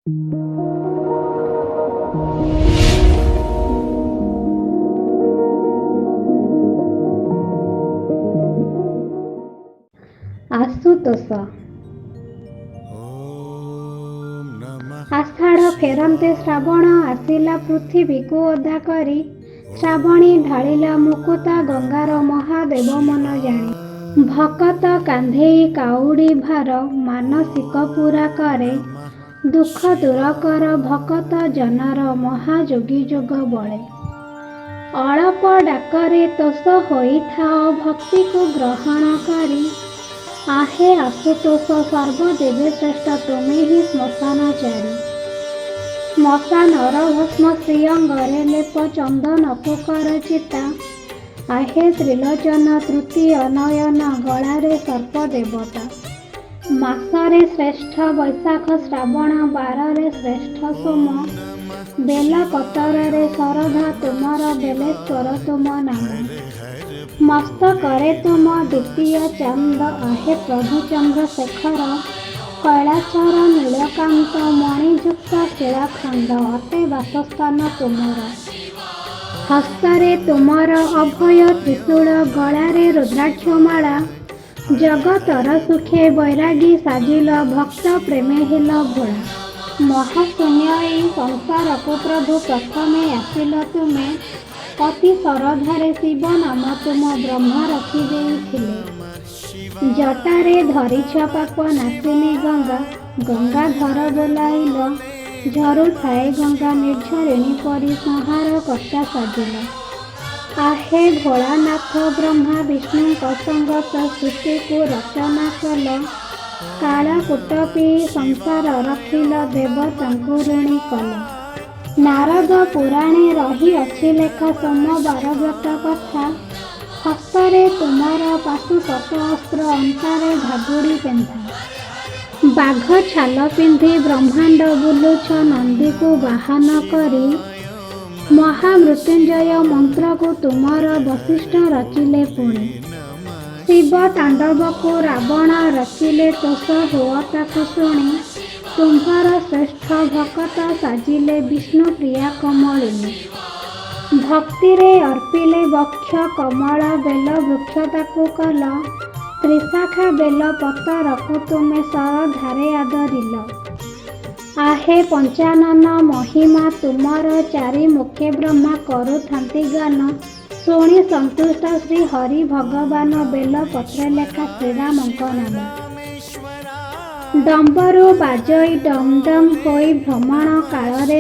ଆଶୁତୋଷ। ଆଷାଢ଼ ଫେରନ୍ତେ ଶ୍ରାବଣ ଆସିଲା ପୃଥିବୀକୁ ଓଦା କରି। ଶ୍ରାବଣୀ ଢାଳିଲା ମୁକୁତା ଗଙ୍ଗାର ମହାଦେବ ମନ ଜାଣି। ଭକତ କାନ୍ଧେଇ କାଉଡ଼ି ଭାର ମାନସିକ ପୂରା କରେ। ଦୁଃଖ ଦୂର କର ଭକତ ଜନର ମହାଯୋଗୀ ଯୋଗ ବଳେ। ଅଳପ ଡାକରେ ତୋଷ ହୋଇଥାଅ ଭକ୍ତିକୁ ଗ୍ରହଣ କରି। आहे ଆଶୁତୋଷ ସର୍ବଦେବେ ଶ୍ରେଷ୍ଠ ତୁମେ ହିଁ ଶ୍ମଶାନଚାରୀ। ଶ୍ମଶାନର ଭସ୍ମ ଶ୍ରୀଅଙ୍ଗରେ ଲେପ ଚନ୍ଦନକୁ କର ଚିତା। आहे ତ୍ରିଲୋଚନ ତୃତୀୟ ନୟନ ଗଳାରେ ସର୍ପ ଦେବତା। ମାସରେ ଶ୍ରେଷ୍ଠ ବୈଶାଖ ଶ୍ରାବଣ ବାରରେ ଶ୍ରେଷ୍ଠ ସୋମ। ବେଲ ପତରରେ ଶରଧା ତୁମର ବେଲେଶ୍ୱର ତୁମ ନାମ। ମସ୍ତକରେ ତୁମ ଦ୍ୱିତୀୟ ଚାନ୍ଦ आहे ପ୍ରଭୁ ଚନ୍ଦ୍ରଶେଖର। କୈଳାସର ନୀଳକାନ୍ତ ମଣିଯୁକ୍ତ ଶିଳାଖଣ୍ଡ ଅଟେ ବାସସ୍ଥାନ ତୁମର। ହସ୍ତରେ ତୁମର ଅଭୟ ତ୍ରିଶୂଳ ଗଳାରେ ରୁଦ୍ରାକ୍ଷମାଳା। ଜଗତର ସୁଖେ ବୈରାଗୀ ସାଜିଲ ଭକ୍ତ ପ୍ରେମେ ହେଲ ଭୋଳା। ମହାଶୂନ୍ୟ ଏଇ ସଂସାରକୁ ପ୍ରଭୁ ପ୍ରଥମେ ଆସିଲ ତୁମେ। ଅତି ଶରଧାରେ ଶିବ ନାମ ତୁମ ବ୍ରହ୍ମା ରଖି ଦେଇଥିଲେ। ଜଟାରେ ଧରିଛ ପାପ ନାଶିନୀ ଗଙ୍ଗା। ଗଙ୍ଗାଧର ବୋଲାଇଲ ଝରୁଥାଏ ଗଙ୍ଗା ନିର୍ଝରିଣୀ ପରି ସଂହାର କର୍ତ୍ତା ସାଜିଲ। आहे ଭୋଳାନାଥ ବ୍ରହ୍ମା ବିଷ୍ଣୁଙ୍କ ସଙ୍ଗତ ସୃଷ୍ଟିକୁ ରଚନା କଲ। କାଳକୂଟ ପିଇ ସଂସାର ରଖିଲ ଦେବତାଙ୍କୁ ଋଣୀ କଲ। ନାରଦ ପୁରାଣେ ରହିଅଛି ଲେଖା ସୋମବାର ବ୍ରତ କଥା। ହସ୍ତରେ ତୁମର ପାଶୁପତ ଅସ୍ତ୍ର ଅଣ୍ଟାରେ ଘାଘୁଡ଼ି ପେନ୍ଥା। ବାଘ ଛାଲ ପିନ୍ଧି ବ୍ରହ୍ମାଣ୍ଡ ବୁଲୁଛ ନନ୍ଦୀକୁ ବାହନ କରି। ମହାମୃତ୍ୟୁଞ୍ଜୟ ମନ୍ତ୍ରକୁ ତୁମର ବଶିଷ୍ଠ ରଚିଲେ ପୁଣି। ଶିବ ତାଣ୍ଡବକୁ ରାବଣ ରଚିଲେ ତୋଷ ହୁଅ ତାକୁ ଶୁଣି। ତୁମ୍ଭର ଶ୍ରେଷ୍ଠ ଭକତ ସାଜିଲେ ବିଷ୍ଣୁ ପ୍ରିୟା କମଳିନୀ। ଭକ୍ତିରେ ଅର୍ପିଲେ ବକ୍ଷ କମଳ ବେଲ ବୃକ୍ଷ ତାକୁ କଲ। ତ୍ରିଶାଖା ବେଲ ପତରକୁ ତୁମେ ଶରଧାରେ ଆଦରିଲ। आहे ପଞ୍ଚାନନ ମହିମା ତୁମର ଚାରି ମୁଖେ ବ୍ରହ୍ମା କରୁଥାନ୍ତି ଗାନ। ଶୁଣି ସନ୍ତୁଷ୍ଟ ଶ୍ରୀ ହରି ଭଗବାନ ବେଲ ପତ୍ରେ ଲେଖା ଶ୍ରୀରାମଙ୍କ ନାମ। ଡମ୍ବରୁ ବାଜଇ ଡମ୍ ଡମ୍ ହୋଇ ଭ୍ରମଣ କାଳରେ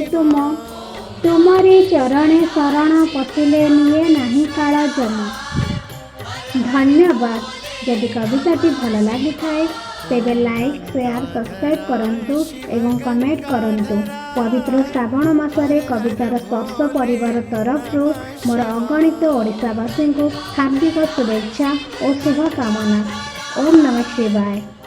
ତୁମରି ଚରଣେ ଶରଣ ପଶିଲେ ନିଏ ନାହିଁ କାଳ ଜମ। ଧନ୍ୟବାଦ। ଯଦି କବିତାଟି ଭଲ ଲାଗିଥାଏ ତେବେ ଲାଇକ୍ ସେୟାର ସବସ୍କ୍ରାଇବ୍ କରନ୍ତୁ ଏବଂ କମେଣ୍ଟ କରନ୍ତୁ। ପବିତ୍ର ଶ୍ରାବଣ ମାସରେ କବିତାର ସ୍ପର୍ଶ ପରିବାର ତରଫରୁ ମୋର ଅଗଣିତ ଓଡ଼ିଶାବାସୀଙ୍କୁ ହାର୍ଦ୍ଦିକ ଶୁଭେଚ୍ଛା ଓ ଶୁଭକାମନା। ଓମ୍ ନମଃ ଶିବାୟ।